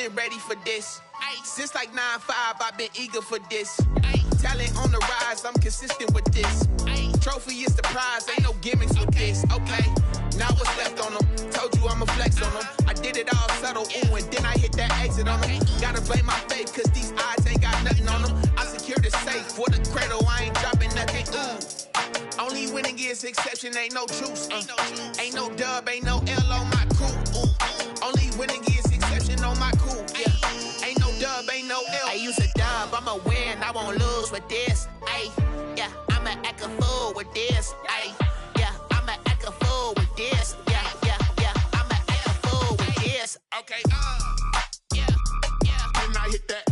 been ready for this. Since like 9-5, I've been eager for this. Talent on the rise, I'm consistent with this. Trophy is the prize, ain't no gimmicks with this. Okay, now what's left on them? Told you I'ma flex on them. I did it all subtle, ooh, and then I hit that exit on them. Gotta blame my faith, cause these odds ain't got nothing on them. I secure the safe for the cradle, I ain't dropping nothing, ooh. Only winning is exception, ain't no truce. Ain't no dub, ain't no L on my crew. Only winning is exception on my crew. Yeah, ain't no dub, ain't no L. I use a dub, I'ma win, I won't lose with this. Ay, yeah, I'ma act a fool with this. Ay, yeah, I'ma act a fool with this. Yeah, yeah, yeah, I'ma act a fool with this. Okay, yeah, yeah. Then I hit that.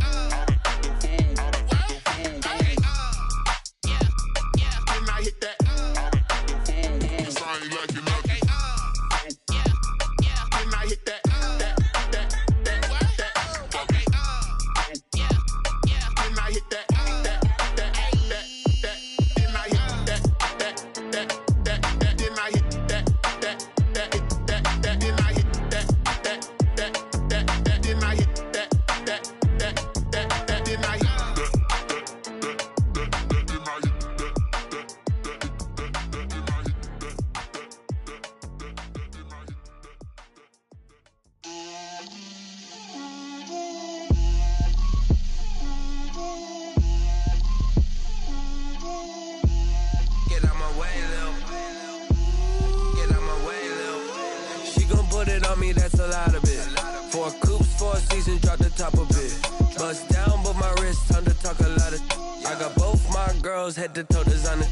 Head to toe designer,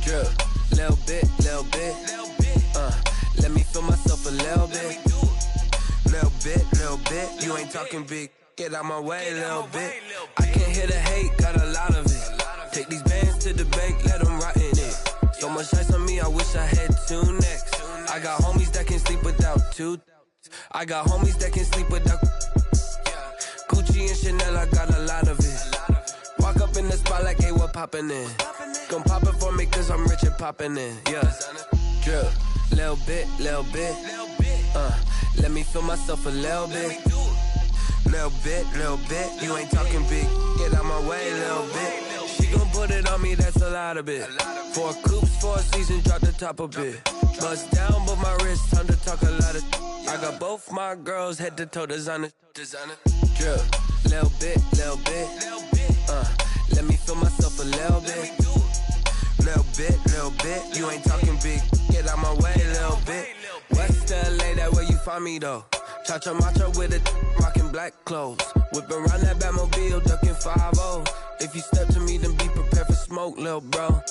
drip, little bit, let me feel myself a little bit, you ain't talking big, get out my way, little bit, I can't hear the hate, got a lot of it, take these bands to the bank, let them rot in it, so much ice on me, I wish I had two necks, I got homies that can sleep without two, I got homies that can sleep without, Gucci and Chanel, I got a lot of it, walk up in the spot like, hey, what poppin' in? Gon' pop it for me cause I'm rich and poppin' in, yeah. Drip, little bit, let me feel myself a little bit. Little bit, you ain't talking big, get out my way, little bit. She gon' put it on me, that's a lot of it. 4 coupes, 4 seasons, drop the top a bit. Bust down, but my wrist, time to talk a lot of. I got both my girls, head to toe designer. Drip, little bit, let me feel myself a little bit. Little bit, you ain't talking big, get out my way, little bit. West LA, that where you find me though. Cha-cha macho with it, rockin' black clothes. Whip around that Batmobile, ducking 5-0. If you step to me, then be prepared for smoke, little bro.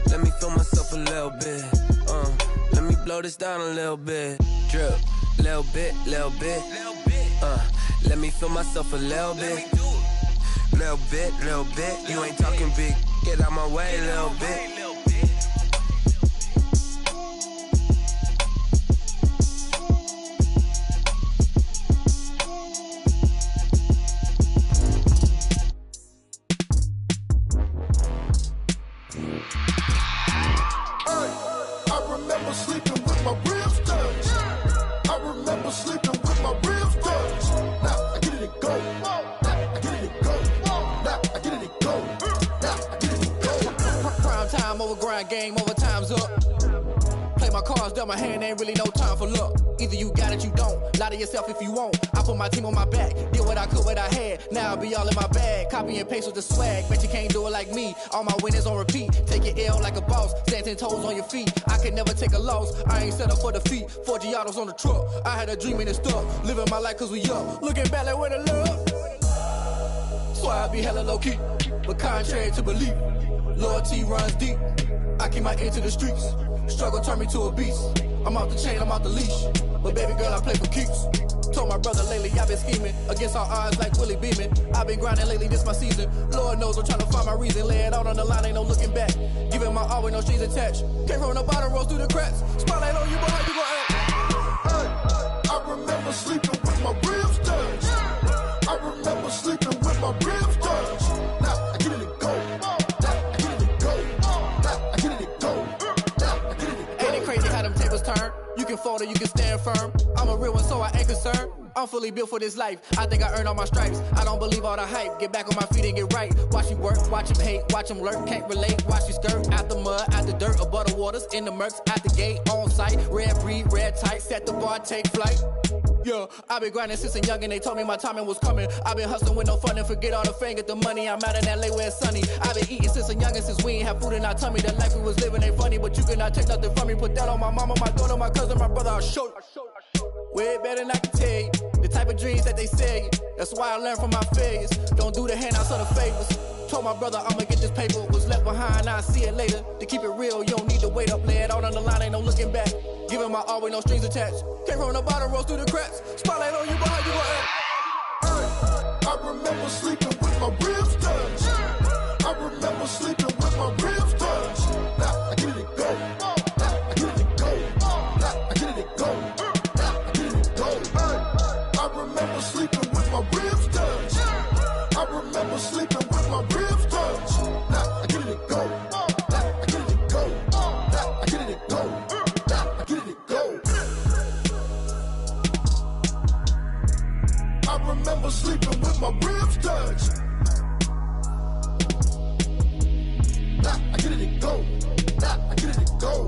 Let me feel myself a little bit. Let me blow this down a little bit. Drip, little bit. Let me feel myself a little bit. Little bit, you ain't talking big, get out my way, little bit. I remember sleeping with my ribs touched. I remember sleeping with my ribs touched. Now I get it and go. Time over grind, game over, time's up. Play my cards, dealt my hand, ain't really no time for luck. Either you got it, you don't. Lie to yourself if you won't. I put my team on my back, did what I could, what I had. Now I'll be all in my bag, copy and paste with the swag. Bet you can't do it like me. All my winners on repeat. Take your L like a boss, stand 10 toes on your feet. I can never take a loss, I ain't set up for defeat. 4 Giottos on the truck, I had a dream and it's stuck. Living my life cause we young, looking back like where the love. So I be hella low key, but contrary to belief. Loyalty runs deep. I keep my ear to the streets. Struggle turned me to a beast. I'm off the chain, I'm off the leash. But baby girl, I play for keeps. Told my brother lately, I've been scheming against all odds like Willie Beeman. I've been grinding lately, this my season. Lord knows I'm trying to find my reason. Lay it out on the line, ain't no looking back. Giving my all with no strings attached. Came from the bottom, rose through the cracks. Spotlight on you, boy, how you gon' act? Hey, I remember sleeping with my ribs touched. I remember sleeping with my ribs touched. Now I get it and go. Turn. You can fold or you can stand firm. I'm a real one, so I ain't concerned. I'm fully built for this life. I think I earned all my stripes. I don't believe all the hype. Get back on my feet and get right. Watch him work, watch him hate, watch him lurk. Can't relate, watch his skirt. Out the mud, out the dirt, above the waters, in the murks, out the gate, on site. Red breed, red tight, set the bar, take flight. Yeah, I been grinding since a youngin', they told me my timing was coming. I been hustling with no fun and forget all the fame, get the money. I'm out in LA where it's sunny. I been eating since a youngin', since we ain't have food in our tummy. The life we was living ain't funny, but you cannot take nothing from me. Put that on my mama, my daughter, my cousin, my brother, I'll show you. Way better than I can tell you. The type of dreams that they sell you. That's why I learned from my failures. Don't do the handouts or the favors. Told my brother I'ma get this paper. Was left behind, I'll see it later. To keep it real, you don't need to wait up. Lay it out on the line, ain't no looking back. Giving my all with no strings attached. Came from the bottom, rose through the cracks. Spotlight on you, but how you gon' act? I remember sleeping with my ribs touched. I remember sleeping with my ribs touched. Now I get it go. Now I get it go. Now I get it go. Now I get it go. I remember sleeping with my ribs touched. I remember sleeping with my ribs touched. Now I get it go. Now I get it go. Now I get it go. Now I get it go. I remember sleeping with my ribs touched. Now I get it go. Now I get it go.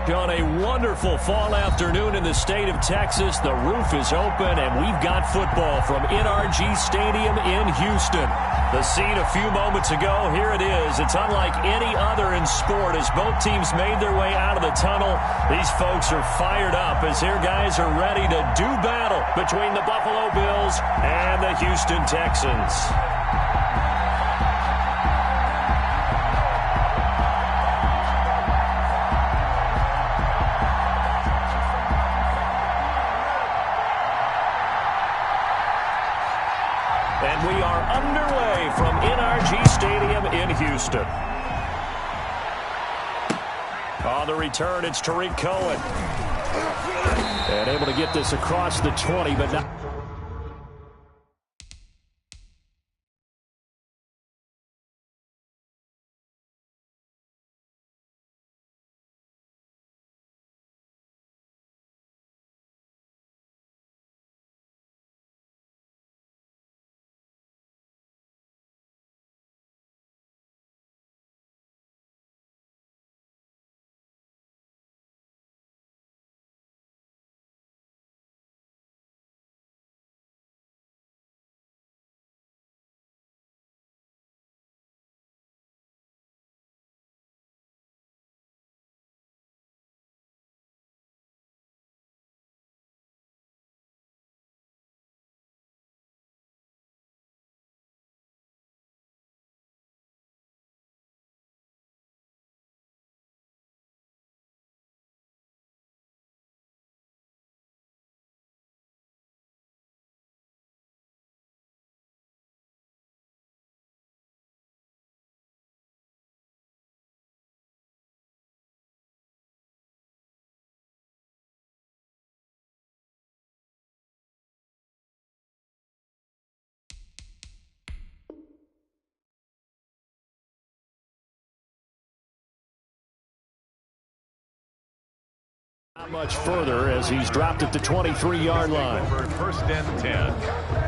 On a wonderful fall afternoon in the state of Texas, the roof is open, and we've got football from NRG Stadium in Houston. The scene a few moments ago, here it is. It's unlike any other in sport as both teams made their way out of the tunnel. These folks are fired up as their guys are ready to do battle between the Buffalo Bills and the Houston Texans. And we are underway from NRG Stadium in Houston. On the return, it's Tariq Cohen. And able to get this across the 20, but not... Much further as he's dropped at the 23-yard line. First and 10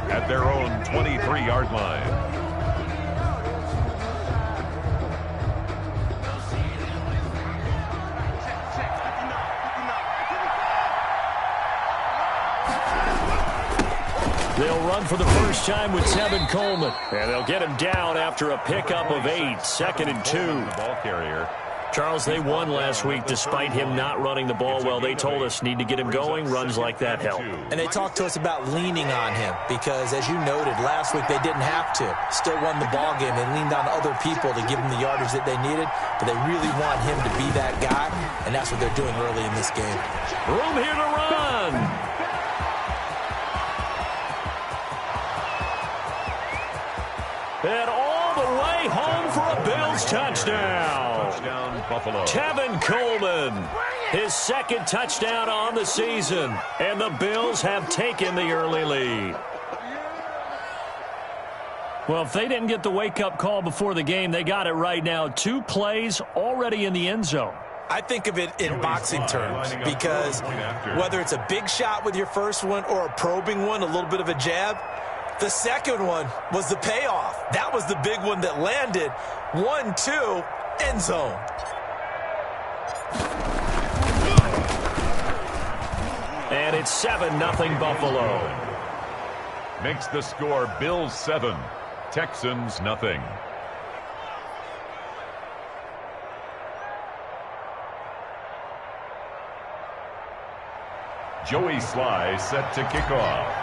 at their own 23-yard line. They'll run for the first time with Tevin Coleman. And they'll get him down after a pickup of 8, 2nd and 2. The ball carrier. Charles, they won last week despite him not running the ball well. They told us need to get him going. Runs like that help. And they talked to us about leaning on him because, as you noted, last week they didn't have to. Still won the ball game. They leaned on other people to give them the yardage that they needed, but they really want him to be that guy, and that's what they're doing early in this game. Room here to run. And all the way home for a Bills touchdown. Touchdown, Buffalo. Tevin Coleman, his 2nd touchdown on the season. And the Bills have taken the early lead. Well, if they didn't get the wake-up call before the game, they got it right now. 2 plays already in the end zone. I think of it in boxing terms because whether it's a big shot with your first one or a probing one, a little bit of a jab, the second one was the payoff. That was the big one that landed. 1-2, end zone. And it's 7-0 Buffalo. Makes the score Bills 7, Texans nothing. Joey Sly set to kick off.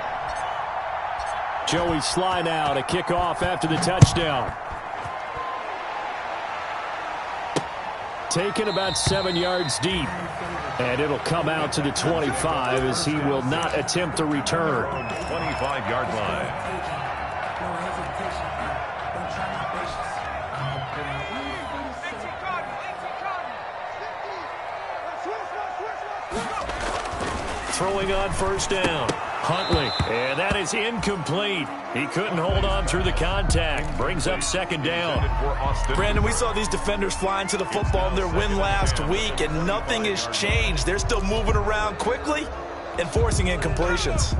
Joey Sly now to kick off after the touchdown. Taken about 7 yards deep. And it'll come out to the 25 as he will not attempt to return. 25-yard line. Throwing on first down. Huntley, and that is incomplete. He couldn't hold on through the contact. Brings up 2nd down. Brandon, we saw these defenders flying to the football in their win last week, and nothing has changed. They're still moving around quickly and forcing incompletions.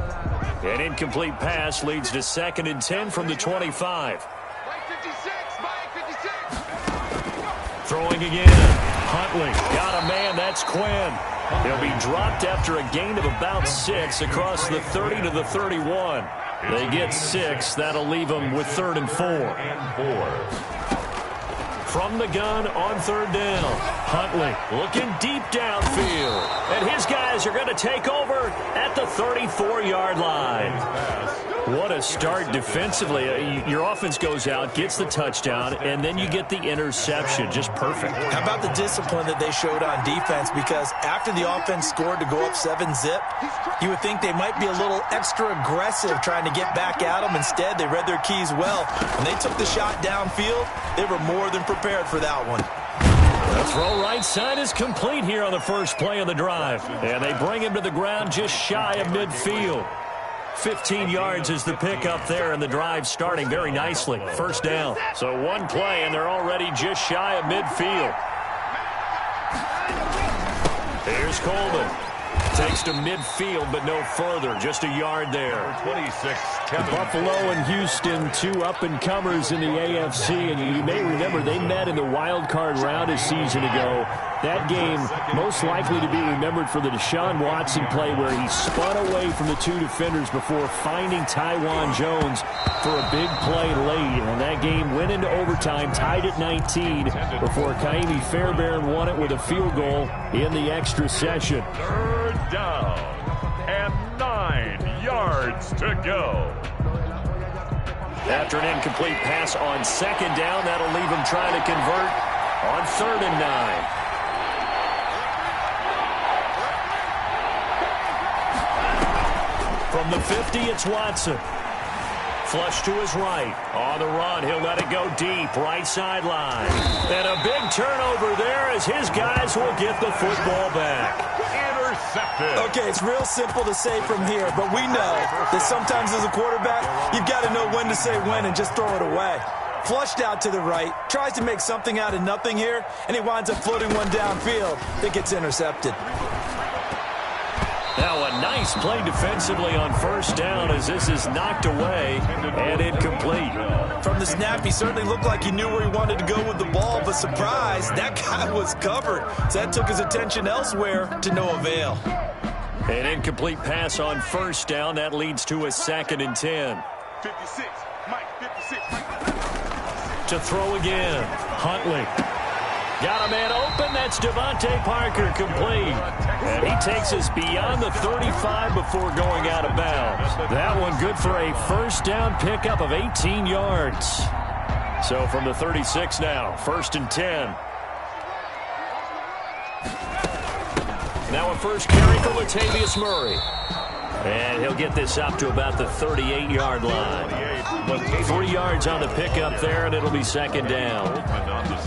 An incomplete pass leads to 2nd and 10 from the 25. Throwing again. Huntley got a man. That's Quinn. He'll be dropped after a gain of about 6 across the 30 to the 31. They get 6. That'll leave them with 3rd and 4. From the gun on 3rd down. Huntley looking deep downfield. And his guys are going to take over at the 34-yard line. What a start defensively. Your offense goes out, gets the touchdown, and then you get the interception. Just perfect. How about the discipline that they showed on defense? Because after the offense scored to go up 7-zip, you would think they might be a little extra aggressive trying to get back at them. Instead, they read their keys well. When they took the shot downfield, they were more than prepared for that one. The throw right side is complete here on the first play of the drive. And they bring him to the ground just shy of midfield. 15 yards is the pickup there, and the drive starting very nicely. First down. So one play, and they're already just shy of midfield. Here's Coleman. Takes to midfield, but no further. Just a yard there. 26. Buffalo and Houston, 2 up-and-comers in the AFC, and you may remember they met in the wild card round a season ago. That game most likely to be remembered for the Deshaun Watson play where he spun away from the 2 defenders before finding Tywan Jones for a big play late. And that game went into overtime, tied at 19, before Kaimi Fairbairn won it with a field goal in the extra session. 3rd down and 9 yards to go. After an incomplete pass on 2nd down, that'll leave him trying to convert on 3rd and 9. From the 50, it's Watson. Flush to his right. On the run, he'll let it go deep. Right sideline. And a big turnover there as his guys will get the football back. Intercepted. Okay, it's real simple to say from here, but we know that sometimes as a quarterback, you've got to know when to say when and just throw it away. Flushed out to the right, tries to make something out of nothing here, and he winds up floating one downfield that gets intercepted. Now a nice play defensively on first down as this is knocked away and incomplete. From the snap, he certainly looked like he knew where he wanted to go with the ball, but surprise, that guy was covered. So that took his attention elsewhere to no avail. An incomplete pass on first down. That leads to a 2nd and 10. 56, Mike, 56. To throw again. Huntley. Got a man open. That's Devontae Parker complete. And he takes us beyond the 35 before going out of bounds. That one good for a first down pickup of 18 yards. So from the 36 now, 1st and 10. Now a first carry for Latavius Murray. And he'll get this up to about the 38-yard line. 3 yards on the pickup there, and it'll be 2nd down.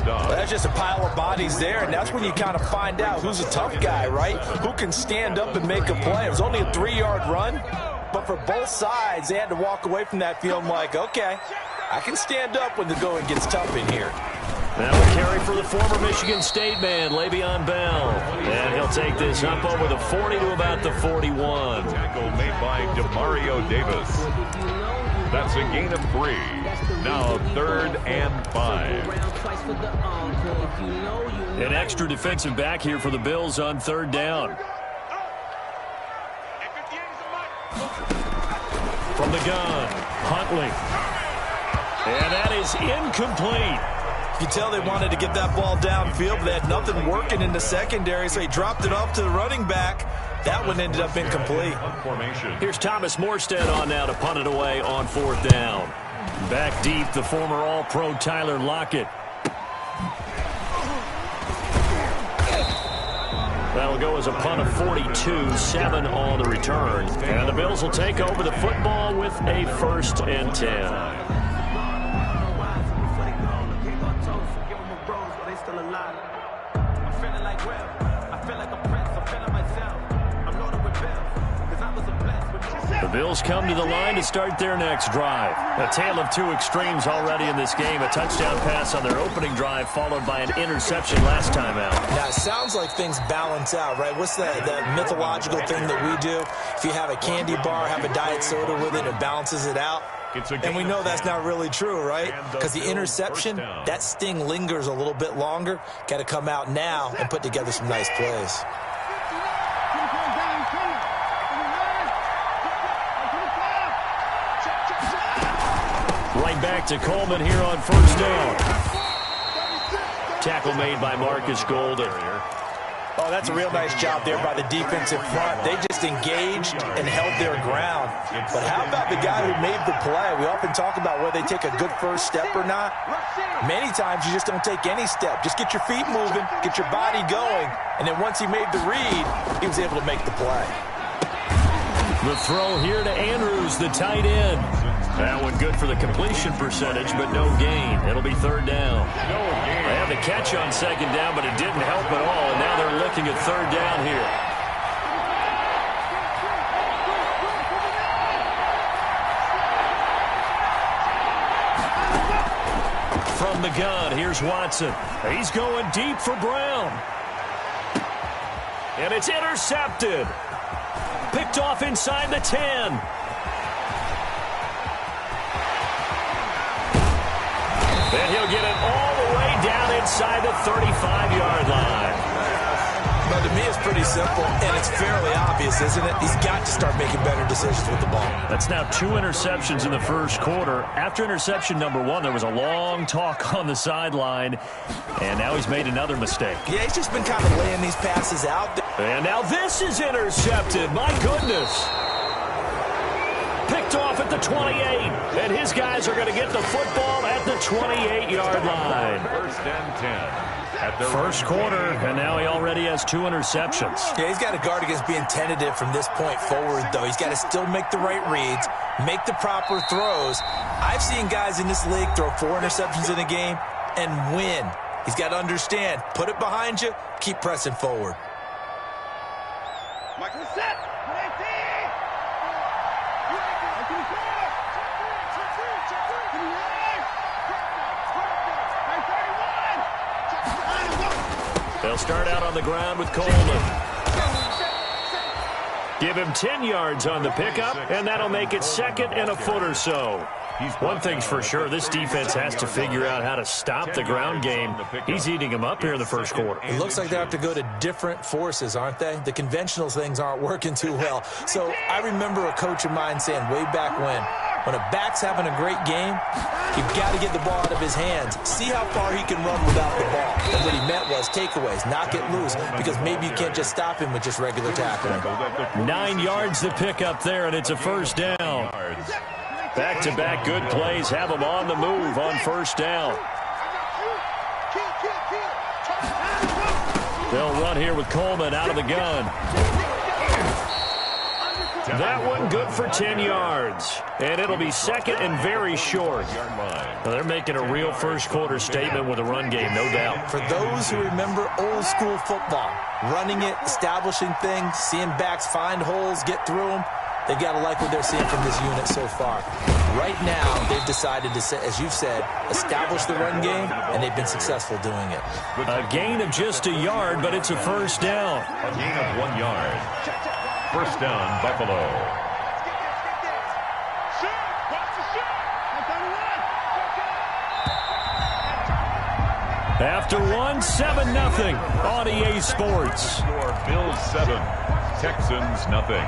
Well, that's just a pile of bodies there, and that's when you kind of find out who's a tough guy, right? Who can stand up and make a play. It was only a 3-yard run, but for both sides, they had to walk away from that feeling like, okay, I can stand up when the going gets tough in here. Now a carry for the former Michigan State man, Le'Veon Bell. And he'll take this up over the 40 to about the 41. Tackle made by Demario Davis. That's a gain of 3. Now 3rd and 5. An extra defensive back here for the Bills on 3rd down. From the gun, Huntley. And that is incomplete. You tell they wanted to get that ball downfield, but they had nothing working in the secondary, so he dropped it off to the running back. That one ended up incomplete. Here's Thomas Morstead on now to punt it away on 4th down. Back deep, the former All-Pro Tyler Lockett. That'll go as a punt of 42, 7 on the return. And the Bills will take over the football with a 1st and 10. The Bills come to the line to start their next drive. A tale of 2 extremes already in this game. A touchdown pass on their opening drive followed by an interception last time out. Now, it sounds like things balance out, right? What's that mythological thing that we do? If you have a candy bar, have a diet soda with it, it balances it out. And we know that's not really true, right? Because the interception, that sting lingers a little bit longer. Got to come out now and put together some nice plays. Right back to Coleman here on 1st down. Tackle made by Marcus Golden. Oh, that's a real nice job there by the defensive front. They just engaged and held their ground. But how about the guy who made the play? We often talk about whether they take a good first step or not. Many times you just don't take any step. Just get your feet moving, get your body going, and then once he made the read, he was able to make the play. The throw here to Andrews, the tight end. That one good for the completion percentage, but no gain. It'll be 3rd down. They had the catch on 2nd down, but it didn't help at all, and now they're looking at 3rd down here. From the gun, here's Watson. He's going deep for Brown. And it's intercepted. Picked off inside the 10. And he'll get it all the way down inside the 35-yard line. But to me, it's pretty simple, and it's fairly obvious, isn't it? He's got to start making better decisions with the ball. That's now 2 interceptions in the first quarter. After interception number 1, there was a long talk on the sideline, and now he's made another mistake. Yeah, he's just been kind of laying these passes out there. And now this is intercepted. My goodness. Picked off at the 28, and his guys are going to get the football at the 28-yard line. 1st and 10. At the First quarter, and now he already has 2 interceptions. Yeah, he's got to guard against being tentative from this point forward, though. He's got to still make the right reads, make the proper throws. I've seen guys in this league throw 4 interceptions in a game and win. He's got to understand, put it behind you, keep pressing forward. Michael set. They'll start out on the ground with Coleman. Give him 10 yards on the pickup, and that'll make it 2nd and a foot or so. One thing's for sure, this defense has to figure out how to stop the ground game. He's eating them up here in the first quarter. It looks like they have to go to different forces, aren't they? The conventional things aren't working too well. So I remember a coach of mine saying way back when a back's having a great game, you've got to get the ball out of his hands. See how far he can run without the ball. And what he meant was takeaways, knock it loose, because maybe you can't just stop him with just regular tackling. 9 yards the pickup there, and it's a first down. Back-to-back good plays have them on the move on first down. They'll run here with Coleman out of the gun. That one good for 10 yards. And it'll be 2nd and very short. Well, they're making a real first quarter statement with a run game, no doubt. For those who remember old school football, running it, establishing things, seeing backs find holes, get through them, they've got to like what they're seeing from this unit so far. Right now, they've decided to, as you've said, establish the run game, and they've been successful doing it. A gain of just a yard, but it's a first down. A gain of 1 yard. First down, Buffalo. After one, 7-0 on EA Sports. Score Bills 7, Texans nothing.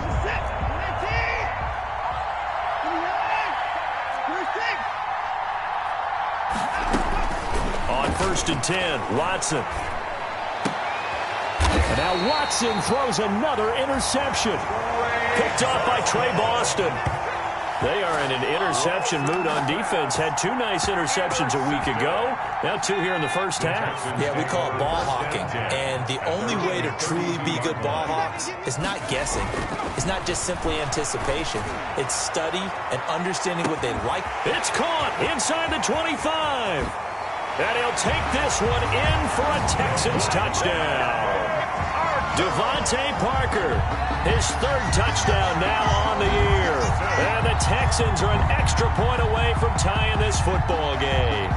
On 1st and 10, Watson. And now Watson throws another interception. Picked off by Trey Boston. They are in an interception mood on defense. Had 2 nice interceptions a week ago. Now 2 here in the first half. Yeah, we call it ball hawking. And the only way to truly be good ball hawks is not guessing. It's not just simply anticipation. It's study and understanding what they like. It's caught inside the 25. And he'll take this one in for a Texans touchdown. Devontae Parker, his 3rd touchdown now on the year. And the Texans are an extra point away from tying this football game.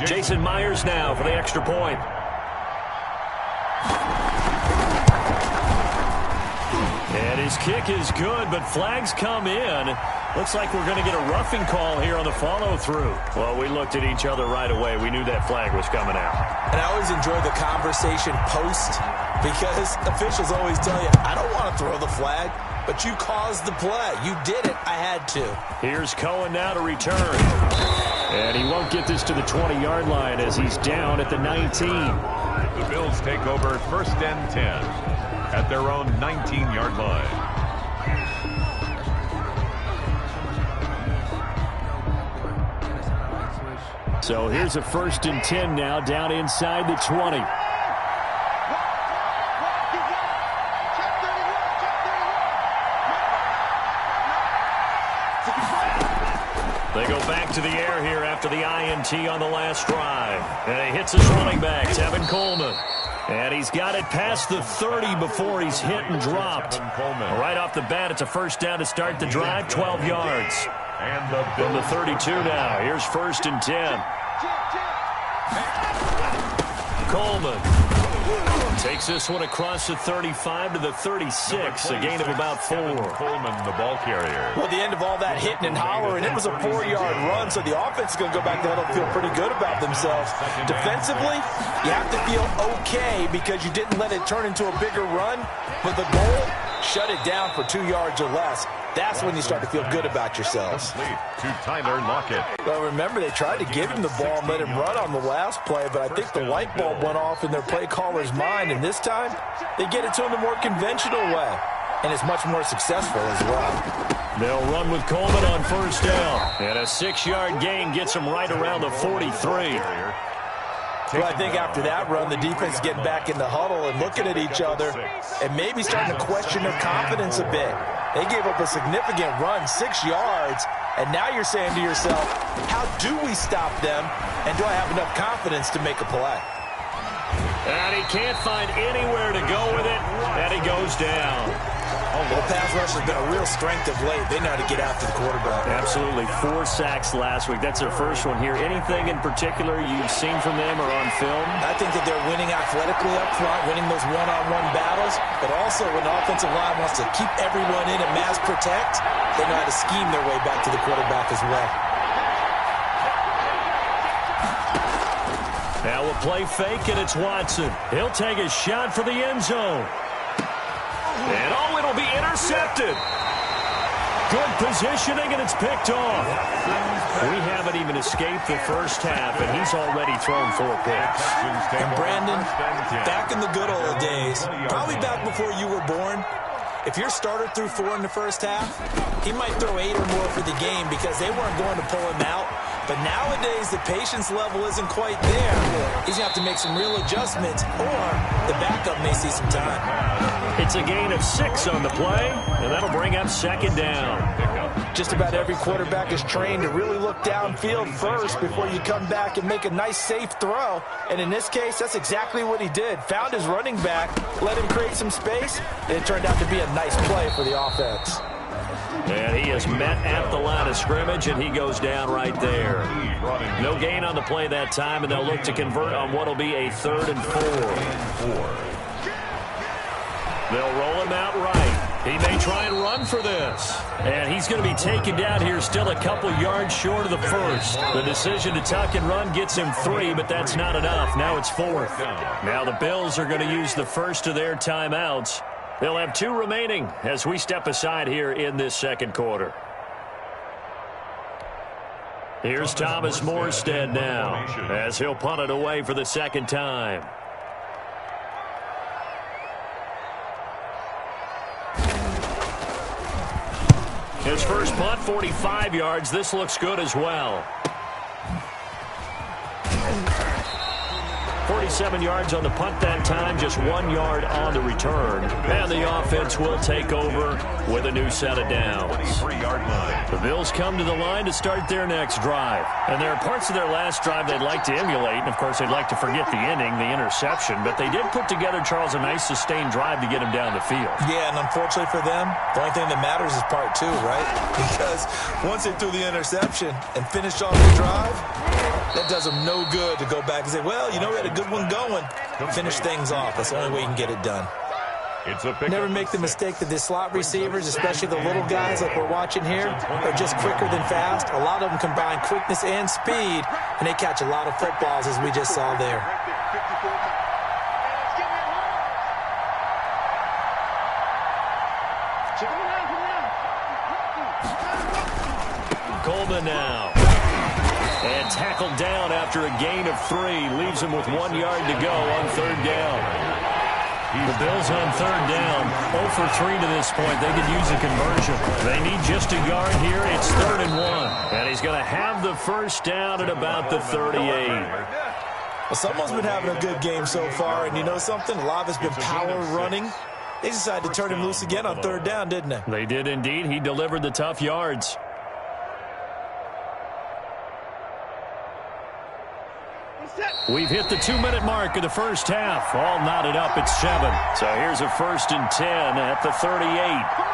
Jason Myers now for the extra point. And his kick is good, but flags come in. Looks like we're going to get a roughing call here on the follow-through. Well, we looked at each other right away. We knew that flag was coming out. And I always enjoy the conversation post, because officials always tell you, I don't want to throw the flag, but you caused the play. You did it. I had to. Here's Cohen now to return. And he won't get this to the 20-yard line as he's down at the 19. The Bills take over 1st and 10 at their own 19-yard line. So here's a 1st and 10 now down inside the 20. They go back to the air here after the INT on the last drive. And he hits his running back, Tevin Coleman. And he's got it past the 30 before he's hit and dropped. Right off the bat, it's a first down to start the drive, 12 yards. And from the 32 now, here's 1st and 10. Coleman takes this one across the 35 to the 36, a gain of about 4. Coleman, the ball carrier. Well, the end of all that hitting and hollering, it was a 4-yard run, so the offense is going to go back there and feel pretty good about themselves. Defensively, you have to feel okay because you didn't let it turn into a bigger run, but the goal, shut it down for 2 yards or less. That's when you start to feel good about yourselves. To Tyler Lockett. Well, remember, they tried to give him the ball and let him run on the last play, but I think the light bulb went off in their play caller's mind, and this time, they get it to him the more conventional way, and it's much more successful as well. They'll run with Coleman on first down, and a 6-yard gain gets him right around the 43. Well, I think after that run, the defense is getting back in the huddle and looking at each other and maybe starting to question their confidence a bit. They gave up a significant run, 6 yards, and now you're saying to yourself, how do we stop them, and do I have enough confidence to make a play? And he can't find anywhere to go with it, and he goes down. Well, pass rush has been a real strength of late. They know how to get after the quarterback. Absolutely. 4 sacks last week. That's their first one here. Anything in particular you've seen from them or on film? I think that they're winning athletically up front, winning those one-on-one battles, but also when the offensive line wants to keep everyone in and mass protect, they know how to scheme their way back to the quarterback as well. Now a play fake, and it's Watson. He'll take a shot for the end zone. And, oh, it'll be intercepted. Good positioning, and it's picked off. We haven't even escaped the first half, and he's already thrown 4 picks. And, Brandon, back in the good old days, probably back before you were born, if your starter threw 4 in the first half, he might throw 8 or more for the game because they weren't going to pull him out. But nowadays, the patience level isn't quite there. He's going to have to make some real adjustments, or the backup may see some time. It's a gain of 6 on the play, and that'll bring up 2nd down. Just about every quarterback is trained to really look downfield first before you come back and make a nice, safe throw. And in this case, that's exactly what he did. Found his running back, let him create some space, and it turned out to be a nice play for the offense. And he is met at the line of scrimmage, and he goes down right there. No gain on the play that time, and they'll look to convert on what will be a 3rd and 4. They'll roll him out right. He may try and run for this. And he's going to be taken down here still a couple yards short of the first. The decision to tuck and run gets him 3, but that's not enough. Now it's 4th. Now the Bills are going to use the first of their timeouts. They'll have 2 remaining as we step aside here in this 2nd quarter. Here's Thomas Morstead now as he'll punt it away for the 2nd time. His first punt, 45 yards. This looks good as well. 47 yards on the punt that time, just 1 yard on the return. And the offense will take over with a new set of downs. The Bills come to the line to start their next drive. And there are parts of their last drive they'd like to emulate. And, of course, they'd like to forget the ending, the interception. But they did put together, Charles, a nice sustained drive to get him down the field. Yeah, and unfortunately for them, the only thing that matters is part 2, right? Because once they threw the interception and finished off the drive, that does them no good to go back and say, well, you know, we had a good one going. Finish things off. That's the only way you can get it done. Never make the mistake that the slot receivers, especially the little guys like we're watching here, are just quicker than fast. A lot of them combine quickness and speed, and they catch a lot of footballs, as we just saw there. Coleman now. And tackled down after a gain of 3. Leaves him with 1 yard to go on 3rd down. The Bills on 3rd down. 0 for 3 to this point. They could use a conversion. They need just a yard here. It's 3rd and 1. And he's going to have the first down at about the 38. Well, someone's been having a good game so far. And you know something? A lot of it's been power running. They decided to turn him loose again on 3rd down, didn't they? They did indeed. He delivered the tough yards. We've hit the 2-minute mark of the first half. All knotted up at 7. So here's a 1st and 10 at the 38.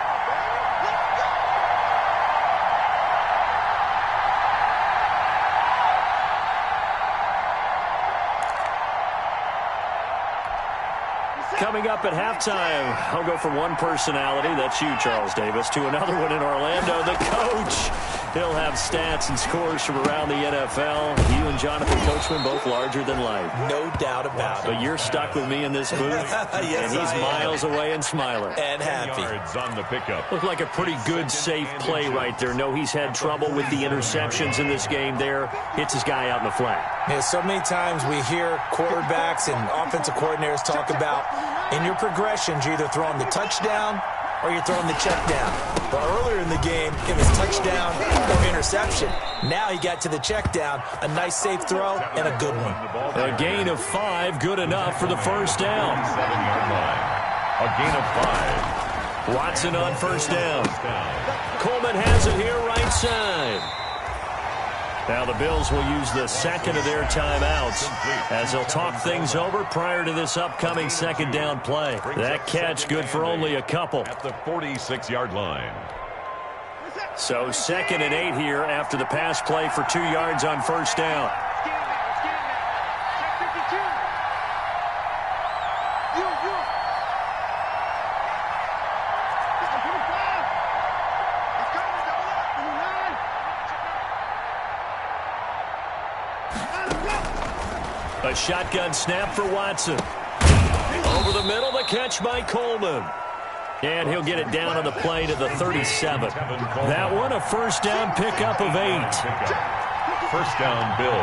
Coming up at halftime, I'll go from one personality, that's you, Charles Davis, to another one in Orlando, the coach. He'll have stats and scores from around the NFL. You and Jonathan Coachman, both larger than life. No doubt about it. But you're stuck with me in this booth, yes, and he's miles away and smiling. And happy. On the pickup. Looked like a pretty good, safe play right there. No, he's had trouble with the interceptions in this game there. Hits his guy out in the flat. Yeah, so many times we hear quarterbacks and offensive coordinators talk about in your progressions, you're either throwing the touchdown or you're throwing the check down. But earlier in the game, it was touchdown or interception. Now he got to the check down, a nice safe throw, and a good one. A gain of 5, good enough for the first down. 7-yard line. A gain of 5. Watson on first down. Coleman has it here right side. Now the Bills will use the second of their timeouts as they'll talk things over prior to this upcoming second down play. That catch good for only a couple. At the 46-yard line. So 2nd and 8 here after the pass play for 2 yards on first down. A shotgun snap for Watson. Over the middle, the catch by Coleman. And he'll get it down on the play to the 37. That one, a first down pickup of 8. First down, Bills.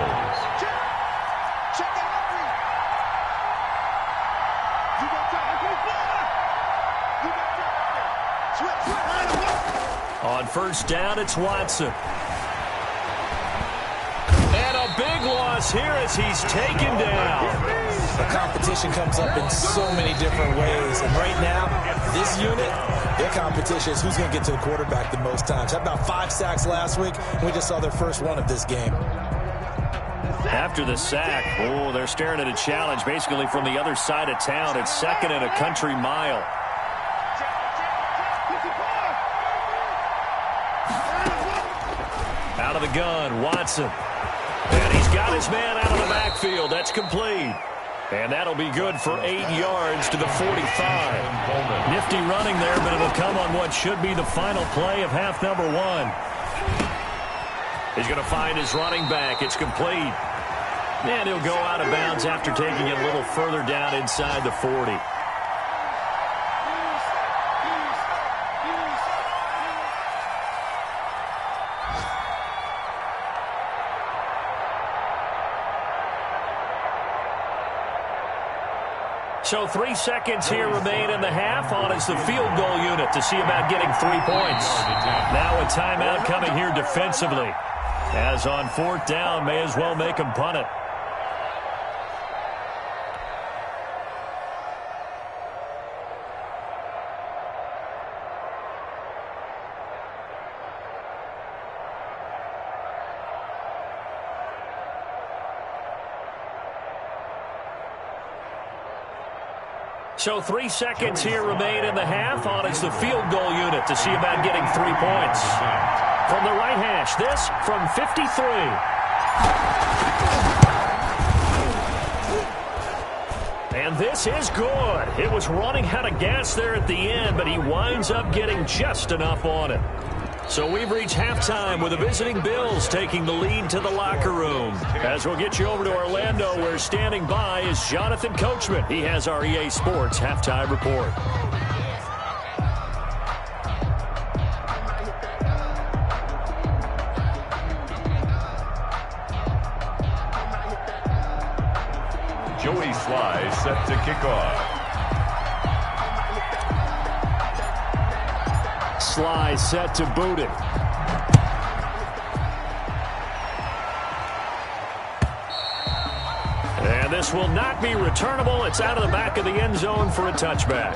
On first down, it's Watson. Big loss here as he's taken down. The competition comes up in so many different ways. And right now, this unit, their competition is who's going to get to the quarterback the most times. Had about 5 sacks last week. We just saw their first one of this game. After the sack, they're staring at a challenge basically from the other side of town. It's 2nd and a country mile. Out of the gun, Watson. And he's got his man out of the backfield. That's complete. And that'll be good for 8 yards to the 45. Nifty running there, but it'll come on what should be the final play of half number 1. He's going to find his running back. It's complete. And he'll go out of bounds after taking it a little further down inside the 40. So 3 seconds here remain in the half. On is the field goal unit to see about getting 3 points. Now a timeout coming here defensively. As on 4th down, may as well make him punt it. So 3 seconds here remain in the half. On is the field goal unit to see about getting 3 points. From the right hash, this from 53. And this is good. It was running out of gas there at the end, but he winds up getting just enough on it. So we've reached halftime with the visiting Bills taking the lead to the locker room. As we'll get you over to Orlando, where standing by is Jonathan Coachman. He has our EA Sports halftime report. Joey Sly set to kick off. Sly set to boot it. And this will not be returnable. It's out of the back of the end zone for a touchback.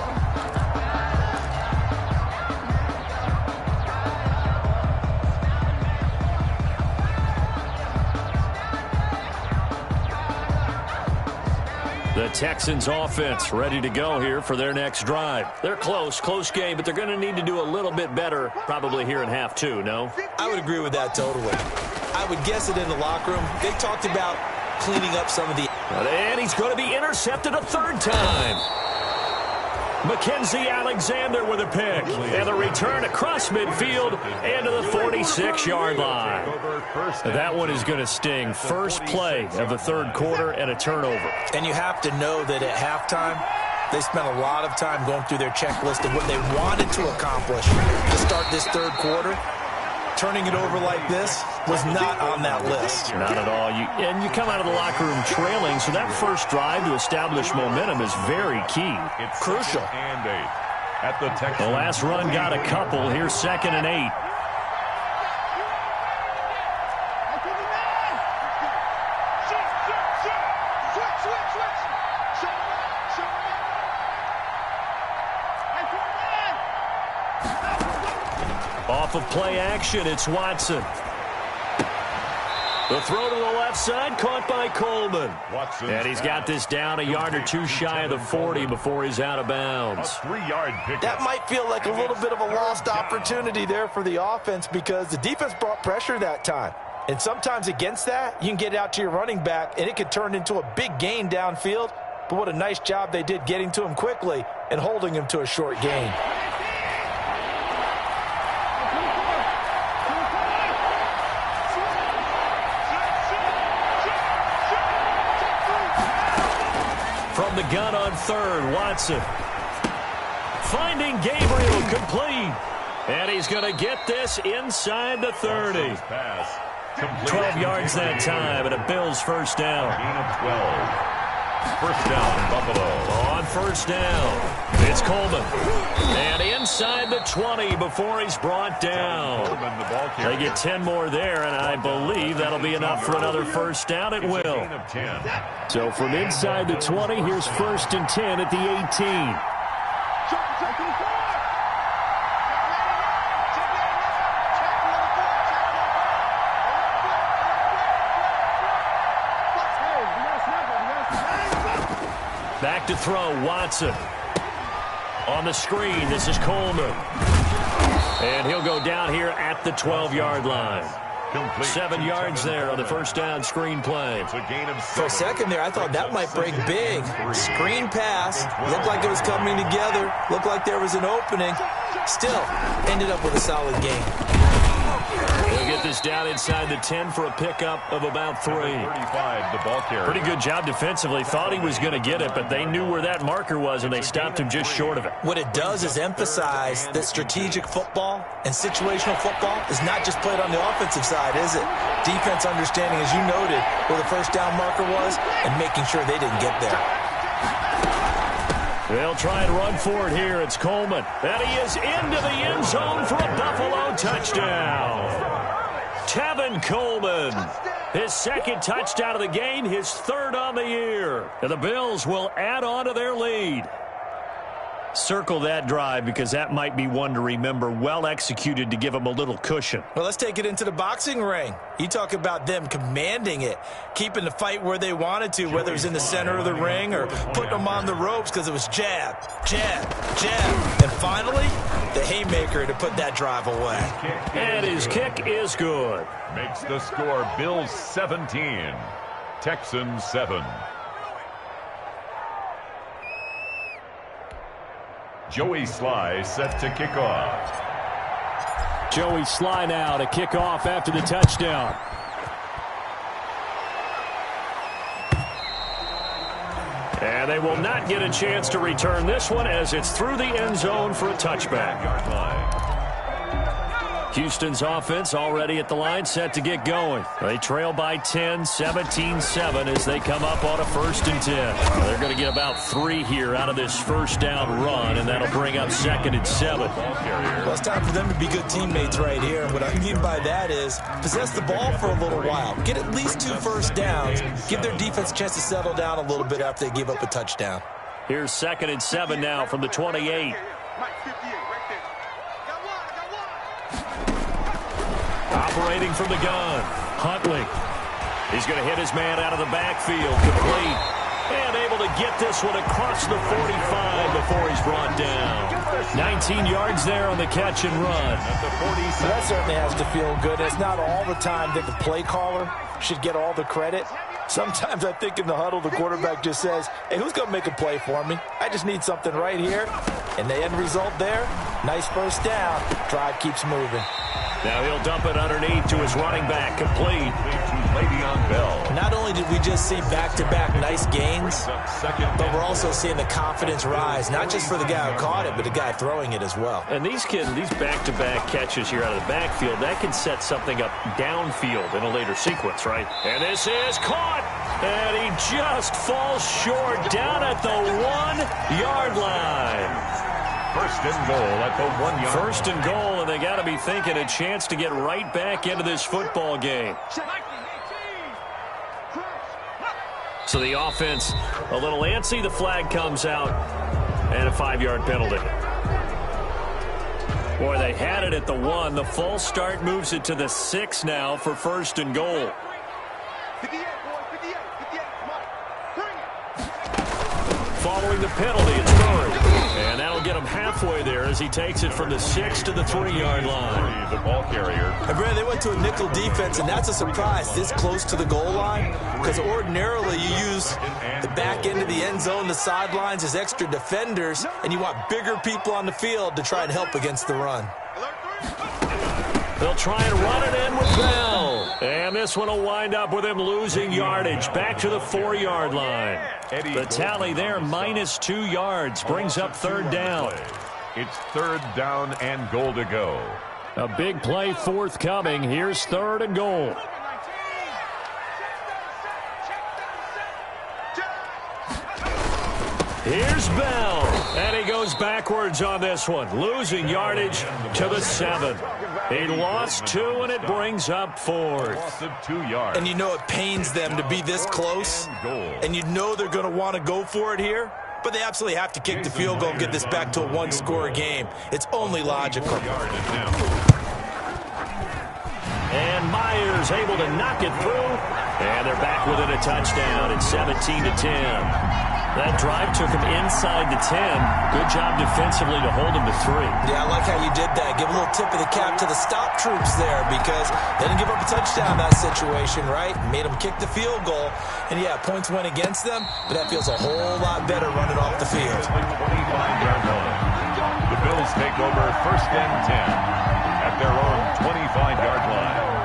The Texans offense ready to go here for their next drive. They're close game, but they're going to need to do a little bit better probably here in half 2, no? I would agree with that totally. I would guess it in the locker room. They talked about cleaning up some of the... And he's going to be intercepted a 3rd time. Mackenzie Alexander with a pick. And the return across midfield and to the 46-yard line. That one is going to sting. First play of the 3rd quarter and a turnover. And you have to know that at halftime, they spent a lot of time going through their checklist of what they wanted to accomplish to start this 3rd quarter. Turning it over like this was not on that list. Not at all. And you come out of the locker room trailing, so that first drive to establish momentum is very key. It's crucial. 2nd and 8 at the Texans. The last run got a couple. Here's 2nd and 8. Off of play action, it's Watson. The throw to the left side, caught by Coleman. And he's got this down a yard or two shy of the 40 before he's out of bounds. A 3-yard pickup. That might feel like a little bit of a lost opportunity there for the offense because the defense brought pressure that time. And sometimes against that, you can get out to your running back, and it could turn into a big gain downfield. But what a nice job they did getting to him quickly and holding him to a short gain. From the gun on third, Watson. Finding Gabriel, complete. And he's going to get this inside the 30. 12 yards that time, and a Bills first down. Gain of 12. First down, Buffalo. On first down, it's Coleman. And inside the 20 before he's brought down. They get 10 more there, and I believe that'll be enough for another first down. It will. So from inside the 20, here's first and 10 at the 18. Back to throw, Watson. On the screen, this is Coleman. And he'll go down here at the 12-yard line. 7 yards there on the first down screen play. For a second there, I thought that might break big. Screen pass. Looked like it was coming together. Looked like there was an opening. Still, ended up with a solid game. He'll get this down inside the 10 for a pickup of about 3. 35, the ball carrier. Pretty good job defensively. Thought he was going to get it, but they knew where that marker was, and they stopped him just short of it. What it does is emphasize that strategic football and situational football is not just played on the offensive side, is it? Defense understanding, as you noted, where the first down marker was and making sure they didn't get there. They'll try and run for it here. It's Coleman. And he is into the end zone for a Buffalo touchdown. Tevin Coleman, his second touchdown of the game, his third on the year. And the Bills will add on to their lead. Circle that drive because that might be one to remember. Well executed to give them a little cushion. Well, let's take it into the boxing ring. You talk about them commanding it, keeping the fight where they wanted to, whether it was in the center of the ring or putting them on the ropes because it was jab, jab, jab. And finally, the haymaker to put that drive away. And his kick is good. Makes the score Bills 17, Texans 7. Joey Sly set to kick off. Joey Sly now to kick off after the touchdown. And they will not get a chance to return this one as it's through the end zone for a touchback. Houston's offense already at the line, set to get going. They trail by 10, 17-7 as they come up on a first and 10. They're going to get about 3 here out of this first down run, and that'll bring up second and 7. Well, it's time for them to be good teammates right here. And what I mean by that is possess the ball for a little while. Get at least 2 first downs. Give their defense a chance to settle down a little bit after they give up a touchdown. Here's second and 7 now from the 28. Operating from the gun, Huntley. He's going to hit his man out of the backfield, complete. And able to get this one across the 45 before he's brought down. 19 yards there on the catch and run. So that certainly has to feel good. It's not all the time that the play caller should get all the credit. Sometimes I think in the huddle, the quarterback just says, hey, who's going to make a play for me? I just need something right here. And the end result there, nice first down. Drive keeps moving. Now he'll dump it underneath to his running back, complete. Le'Veon Bell. Not only did we just see back-to-back nice gains, but we're also seeing the confidence rise, not just for the guy who caught it, but the guy throwing it as well. And these back-to-back catches here out of the backfield, that can set something up downfield in a later sequence, right? And this is caught, and he just falls short down at the 1-yard line. First and goal at the 1-yard line. First and goal, and they got to be thinking a chance to get right back into this football game. So the offense a little antsy. The flag comes out, and a 5-yard penalty. Boy, they had it at the 1. The false start moves it to the 6 now for first and goal. Following the penalty, it's Murray. And that'll get him halfway there as he takes it from the 6 to the 3-yard line. The ball carrier. And Brad, they went to a nickel defense, and that's a surprise this close to the goal line, because ordinarily you use the back end of the end zone, the sidelines as extra defenders, and you want bigger people on the field to try and help against the run. They'll try and run it in with Bell. And this one will wind up with him losing yardage back to the 4-yard line. The tally there, -2 yards, brings up 3rd down. It's 3rd down and goal to go. A big play forthcoming. Here's 3rd and goal. Here's Bell, and he goes backwards on this one, losing yardage to the 7. He lost 2, and it brings up 4th. Loss of 2 yards. And you know it pains them to be this close, and you know they're going to want to go for it here, but they absolutely have to kick the field goal and get this back to a 1-score game. It's only logical. And Myers able to knock it through, and they're back within a touchdown. It's 17-10. That drive took him inside the 10. Good job defensively to hold him to 3. Yeah, I like how you did that. Give a little tip of the cap to the stop troops there, because they didn't give up a touchdown in that situation, right? Made them kick the field goal. And, yeah, points went against them, but that feels a whole lot better running off the field. 25-yard line. The Bills take over 1st and 10 at their own 25-yard line.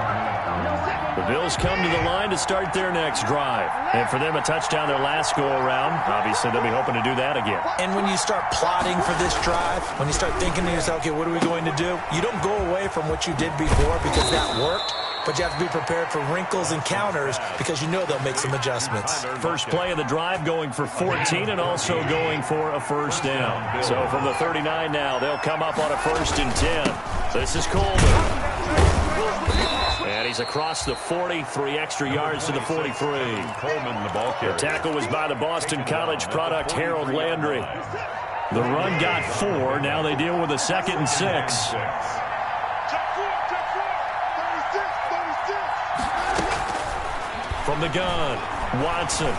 The Bills come to the line to start their next drive. And for them, a touchdown their last go-around. Obviously, they'll be hoping to do that again. And when you start plotting for this drive, when you start thinking to yourself, okay, what are we going to do? You don't go away from what you did before because that worked, but you have to be prepared for wrinkles and counters because you know they'll make some adjustments. First play of the drive going for 14 and also going for a 1st down. So from the 39 now, they'll come up on a 1st and 10. This is Coleman. And he's across the 40, 3 extra yards to the 43. Coleman, the ball carrier. The tackle was by the Boston College product, Harold Landry. The run got 4. Now they deal with a 2nd and 6. From the gun, Watson.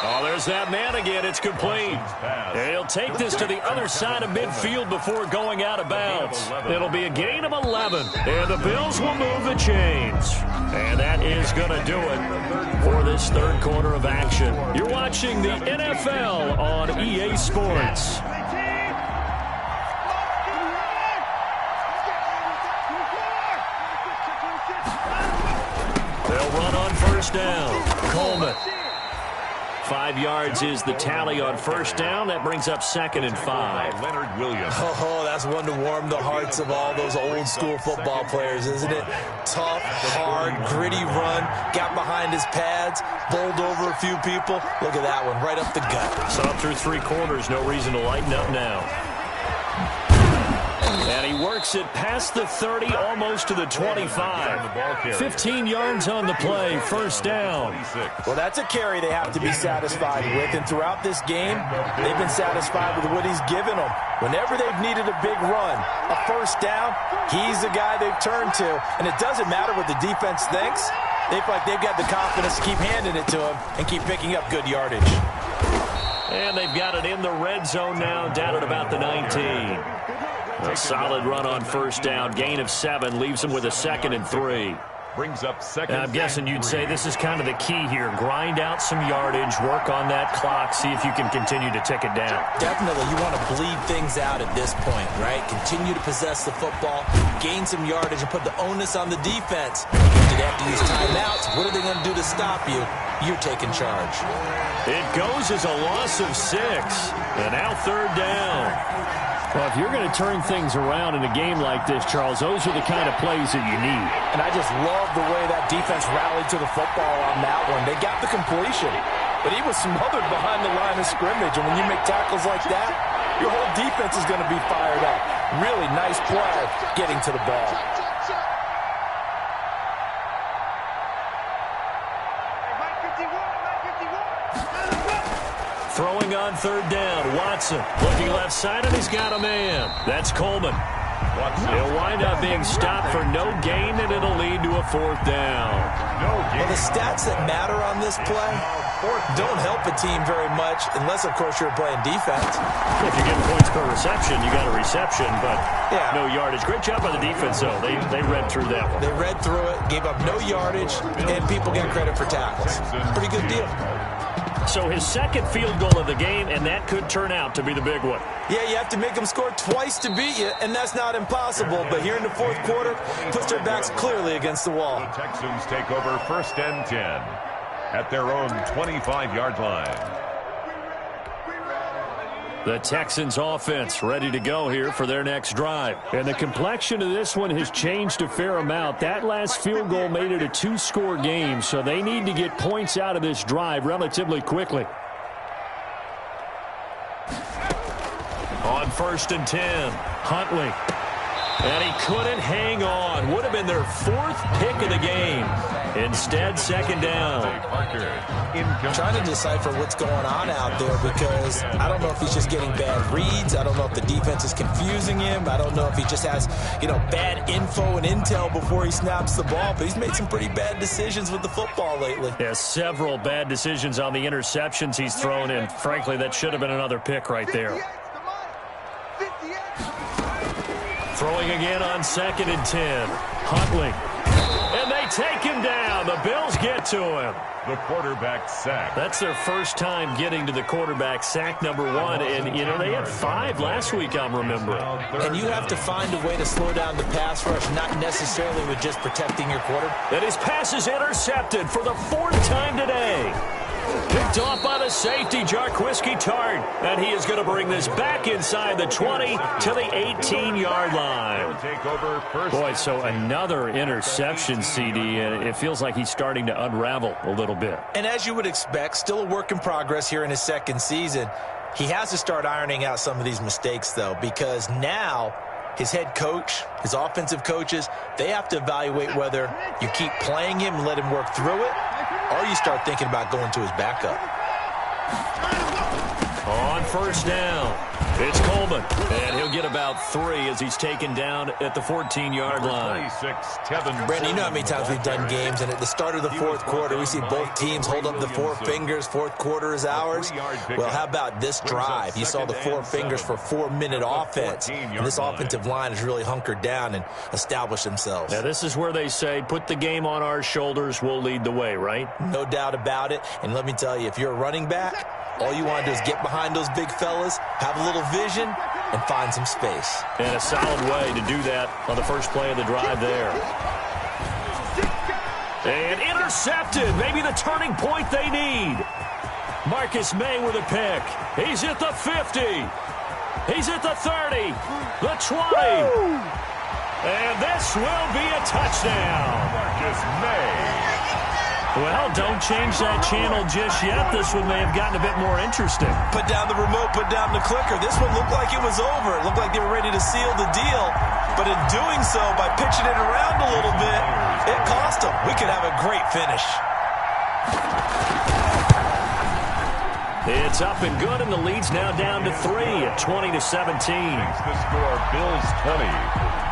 Oh, there's that man again. It's complete. And he'll take this to the other side of midfield before going out of bounds. It'll be a gain of 11. And the Bills will move the chains. And that is going to do it for this 3rd quarter of action. You're watching the NFL on EA Sports. They'll run on 1st down. Coleman. 5 yards is the tally on 1st down. That brings up 2nd and 5. Leonard Williams. Oh, that's one to warm the hearts of all those old-school football players, isn't it? Tough, hard, gritty run. Got behind his pads, bowled over a few people. Look at that one, right up the gut. So up through 3 quarters, no reason to lighten up now. And he works it past the 30, almost to the 25. 15 yards on the play, 1st down. Well, that's a carry they have to be satisfied with. And throughout this game, they've been satisfied with what he's given them. Whenever they've needed a big run, a 1st down, he's the guy they've turned to. And it doesn't matter what the defense thinks. They feel like they've got the confidence to keep handing it to him and keep picking up good yardage. And they've got it in the red zone now, down at about the 19. A solid run on 1st down. Gain of 7 leaves them with a 2nd and 3. Brings up 2nd. I'm guessing you'd say this is kind of the key here. Grind out some yardage, work on that clock, see if you can continue to tick it down. Definitely. You want to bleed things out at this point, right? Continue to possess the football, gain some yardage, and put the onus on the defense. Do they have to use timeouts? What are they going to do to stop you? You're taking charge. It goes as a loss of 6. And now 3rd down. Well, if you're going to turn things around in a game like this, Charles, those are the kind of plays that you need. And I just love the way that defense rallied to the football on that one. They got the completion, but he was smothered behind the line of scrimmage. And when you make tackles like that, your whole defense is going to be fired up. Really nice play getting to the ball. Throwing on 3rd down, Watson looking left side, and he's got a man. That's Coleman. He'll wind up being stopped for no gain, and it'll lead to a 4th down. Well, the stats that matter on this play don't help a team very much unless, of course, you're playing defense. If you get points per reception, you got a reception, but no yardage. Great job by the defense, though. They read through that one. They read through it, gave up no yardage, and people get credit for tackles. Pretty good deal. So his second field goal of the game, and that could turn out to be the big one. Yeah, you have to make them score twice to beat you, and that's not impossible. But here in the 4th quarter, puts their backs clearly against the wall. The Texans take over 1st and 10 at their own 25-yard line. The Texans offense ready to go here for their next drive. And the complexion of this one has changed a fair amount. That last field goal made it a 2-score game, so they need to get points out of this drive relatively quickly. On 1st and 10, Huntley. And he couldn't hang on. Would have been their 4th pick of the game. Instead, 2nd down. I'm trying to decipher what's going on out there because I don't know if he's just getting bad reads. I don't know if the defense is confusing him. I don't know if he just has, bad info and intel before he snaps the ball. But he's made some pretty bad decisions with the football lately. Yeah, several bad decisions on the interceptions he's thrown, and frankly, that should have been another pick right there. Throwing again on 2nd and 10. Huntley. And they take him down. The Bills get to him. The quarterback sack. That's their first time getting to the quarterback sack number 1. And, they had 5 last week, I'm remembering. And you have to find a way to slow down the pass rush, not necessarily with just protecting your quarterback. And his pass is intercepted for the 4th time today. Picked off by the safety, Jarquiski Tart. And he is going to bring this back inside the 20 to the 18-yard line. Boy, so another interception, CD, and it feels like he's starting to unravel a little bit. And as you would expect, still a work in progress here in his 2nd season. He has to start ironing out some of these mistakes, though, because now his head coach, his offensive coaches, they have to evaluate whether you keep playing him and let him work through it, or you start thinking about going to his backup. On 1st down, it's Coleman, and he'll get about 3 as he's taken down at the 14-yard line. Brandon, you know how many times we've done games, and at the start of the 4th quarter, we see both teams hold up the 4 fingers, 4th quarter is ours. Well, how about this drive? You saw the 4 fingers for 4-minute offense, and this offensive line has really hunkered down and established themselves. Now, this is where they say, put the game on our shoulders, we'll lead the way, right? No doubt about it, and let me tell you, if you're a running back, all you want to do is get behind those big fellas, have a little vision, and find some space. And a solid way to do that on the first play of the drive there. And intercepted. Maybe the turning point they need. Marcus May with a pick. He's at the 50. He's at the 30. The 20. And this will be a touchdown. Marcus May. Well, don't change that channel just yet. This one may have gotten a bit more interesting. Put down the remote, put down the clicker. This one looked like it was over. It looked like they were ready to seal the deal. But in doing so, by pitching it around a little bit, it cost them. We could have a great finish. It's up and good, and the lead's now down to 3 at 20-17. Makes the score Bills 20,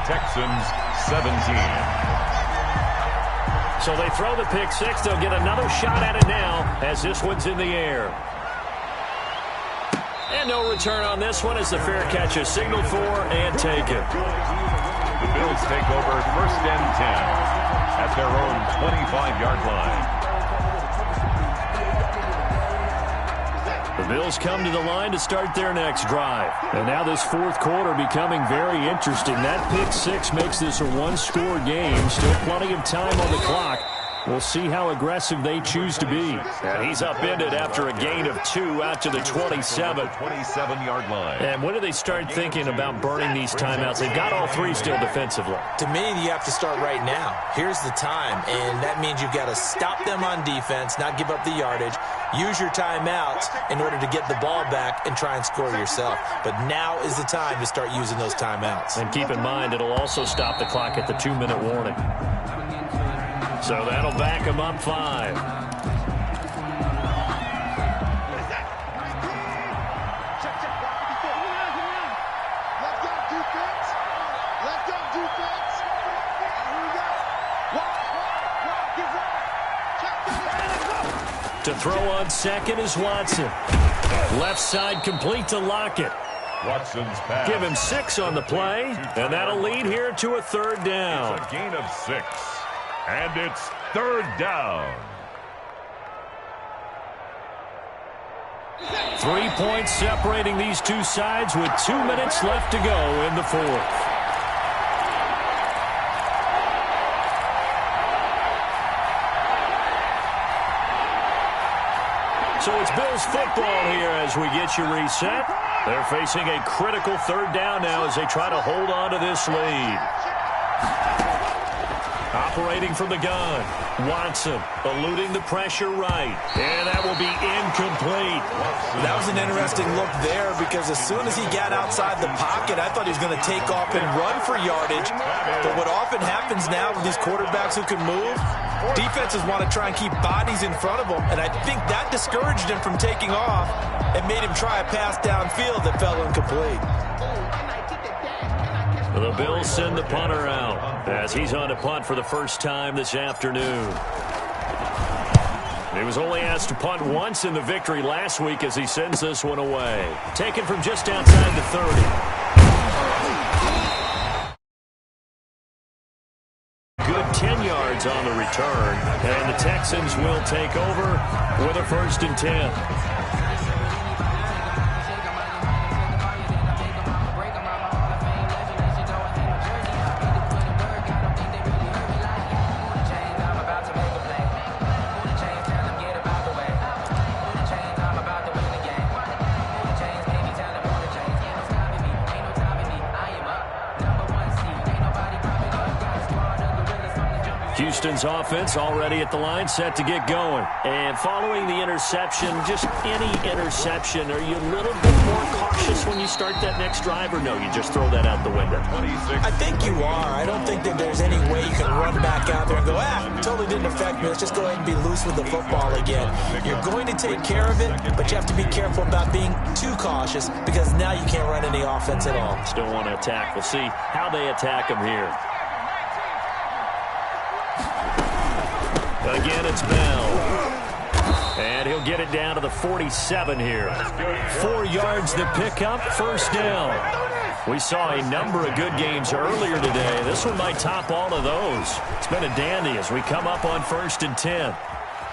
Texans 17. So they throw the pick 6. They'll get another shot at it now as this one's in the air. And no return on this one as the fair catch is signaled for and taken. The Bills take over 1st and 10 at their own 25-yard line. The Bills come to the line to start their next drive. And now this 4th quarter becoming very interesting. That pick 6 makes this a 1-score game. Still plenty of time on the clock. We'll see how aggressive they choose to be. And he's upended after a gain of 2 out to the 27. 27-yard line. And when do they start thinking about burning these timeouts? They've got all 3 still defensively. To me, you have to start right now. Here's the time, and that means you've got to stop them on defense, not give up the yardage, use your timeouts in order to get the ball back and try and score yourself. But now is the time to start using those timeouts. And keep in mind, it'll also stop the clock at the 2-minute warning. So that'll back him up 5. To throw on second is Watson. Left side complete to Lockett. Watson's pass. Give him 6 on the play, and that'll lead here to a third down. It's a gain of 6, and it's third down. 3 points separating these two sides with 2 minutes left to go in the fourth. So it's Bills football here as we get you reset. They're facing a critical third down now as they try to hold on to this lead. Operating from the gun, Watson eluding the pressure right, and that will be incomplete. That was an interesting look there because as soon as he got outside the pocket, I thought he was going to take off and run for yardage. But what often happens now with these quarterbacks who can move, defenses want to try and keep bodies in front of them, and I think that discouraged him from taking off and made him try a pass downfield that fell incomplete. The Bills send the punter out as he's on to punt for the first time this afternoon. He was only asked to punt once in the victory last week as he sends this one away. Taken from just outside the 30. Good 10 yards on the return, and the Texans will take over with a 1st and 10. Houston's offense already at the line, set to get going. And following the interception, just any interception, are you a little bit more cautious when you start that next drive, or no, you just throw that out the window? I think you are. I don't think that there's any way you can run back out there and go, totally didn't affect me. Let's just go ahead and be loose with the football again. You're going to take care of it, but you have to be careful about being too cautious because now you can't run any offense at all. Still want to attack. We'll see how they attack them here. Again, it's Bell. And he'll get it down to the 47 here. 4 yards to pick up, 1st down. We saw a number of good games earlier today. This one might top all of those. It's been a dandy as we come up on 1st and 10.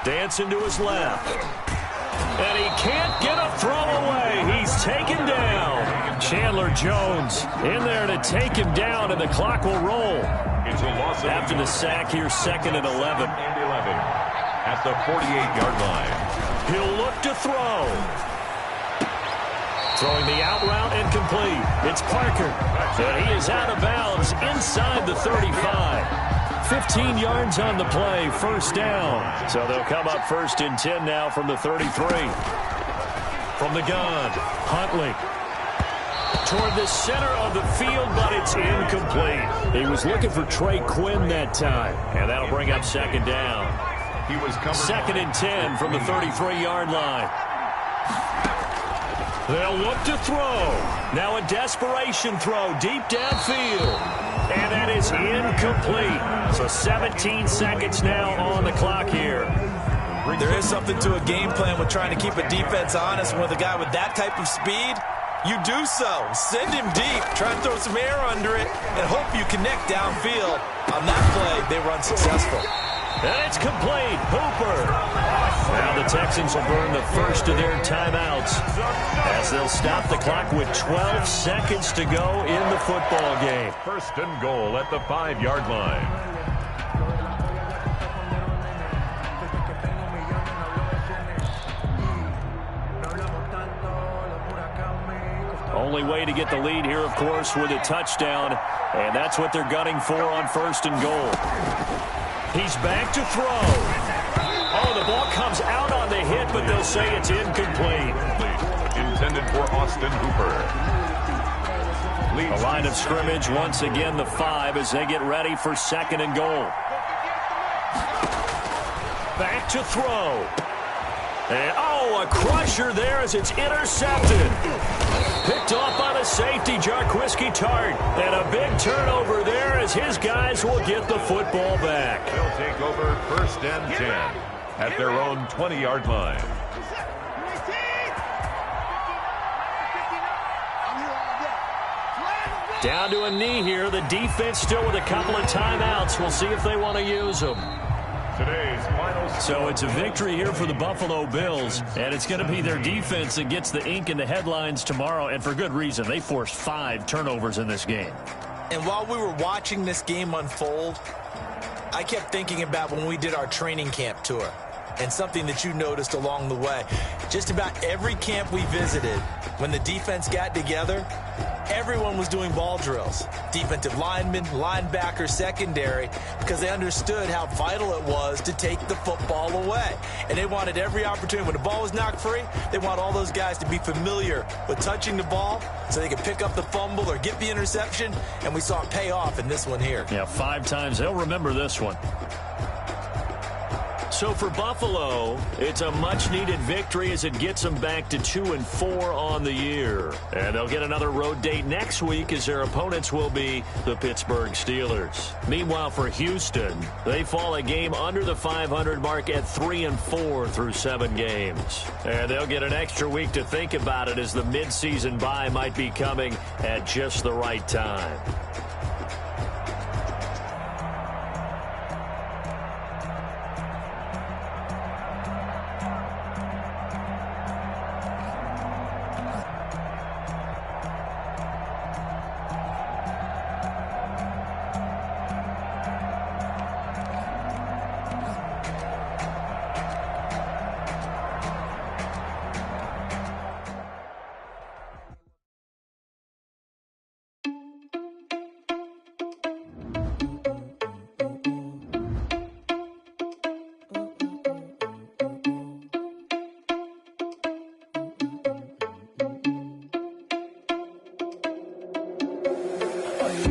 Dancing to his left. And he can't get a throw away. He's taken down. Chandler Jones in there to take him down, and the clock will roll. After the sack, here's 2nd and 11. At the 48-yard line. He'll look to throw. Throwing the out route incomplete. It's Parker. And he is out of bounds inside the 35. 15 yards on the play, 1st down. So they'll come up 1st and 10 now from the 33. From the gun, Huntley. Toward the center of the field, but it's incomplete. He was looking for Trey Quinn that time. And that'll bring up 2nd down. 2nd and 10 from the 33-yard line. They'll look to throw. Now a desperation throw deep downfield. And that is incomplete. So 17 seconds now on the clock here. There is something to a game plan with trying to keep a defense honest. With a guy with that type of speed, you do so. Send him deep. Try and throw some air under it and hope you connect downfield. On that play, they run successful. And it's complete. Hooper. Now the Texans will burn the first of their timeouts as they'll stop the clock with 12 seconds to go in the football game. 1st and goal at the 5-yard line. Only way to get the lead here, of course, with a touchdown, and that's what they're gunning for on 1st and goal. He's back to throw. Oh, the ball comes out on the hit, but they'll say it's incomplete. Intended for Austin Hooper. The line of scrimmage, once again, the 5 as they get ready for 2nd and goal. Back to throw. And, a crusher there as it's intercepted. Picked off by the safety, Jarquiski Tart. And a big turnover there as his guys will get the football back. They'll take over 1st and 10. at their own 20-yard line. Down to a knee here. The defense still with a couple of timeouts. We'll see if they want to use them. Today's final score. So it's a victory here for the Buffalo Bills, and it's going to be their defense that gets the ink in the headlines tomorrow, and for good reason. They forced 5 turnovers in this game. And while we were watching this game unfold, I kept thinking about when we did our training camp tour and something that you noticed along the way. Just about every camp we visited, when the defense got together, everyone was doing ball drills. Defensive linemen, linebackers, secondary, because they understood how vital it was to take the football away. And they wanted every opportunity. When the ball was knocked free, they want all those guys to be familiar with touching the ball so they could pick up the fumble or get the interception. And we saw it pay off in this one here. Yeah, 5 times. They'll remember this one. So for Buffalo, it's a much-needed victory as it gets them back to 2-4 on the year. And they'll get another road date next week as their opponents will be the Pittsburgh Steelers. Meanwhile, for Houston, they fall a game under the 500 mark at 3-4 through 7 games. And they'll get an extra week to think about it as the midseason bye might be coming at just the right time.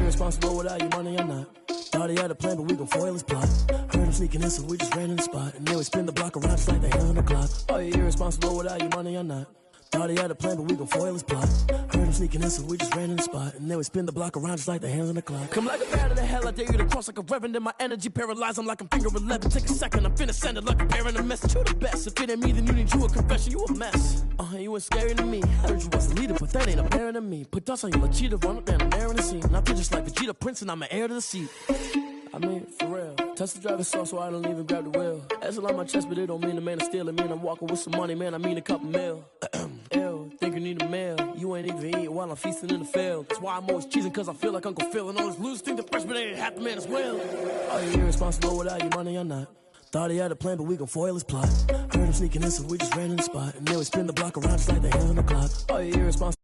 Responsible without your money or not. Thought he had a plan, but we gon' foil his plot. Heard him sneaking in, so we just ran in the spot. And then we spin the block around just like the hand on the clock. Are you irresponsible without your money or not? Thought he had a plan, but we gon' foil his plot. Heard him sneaking in, so we just ran in the spot. And then we spin the block around just like the hands on the clock. Come like a bat of the hell, I dare you to cross like a reverend. In my energy paralyzed, I'm like I'm finger 11. Take a second, I'm finna send it like a bear in a message. You the best, if it ain't me, then you need you a confession. You a mess, you ain't scary to me. Heard you was a leader, but that ain't apparent to me. Put dust on you like cheetah, run up down, I'm there in the scene. And I feel just like Vegeta Prince, and I'm an heir to the seat. I mean, for real. Touch the driver's soft, so I don't even grab the wheel. That's on my chest, but it don't mean the man is stealing. Man, I'm walking with some money, man, I mean a couple mil. Ew, think you need a meal. You ain't even eating while I'm feasting in the field. That's why I'm always cheesing, cause I feel like Uncle Phil. And all this loose think the freshman ain't half the man as well. Are you irresponsible without your money or not? Thought he had a plan, but we gon' foil his plot. Heard him sneaking in, so we just ran in the spot. And then we spin the block around just like the hand on the clock. Are you irresponsible?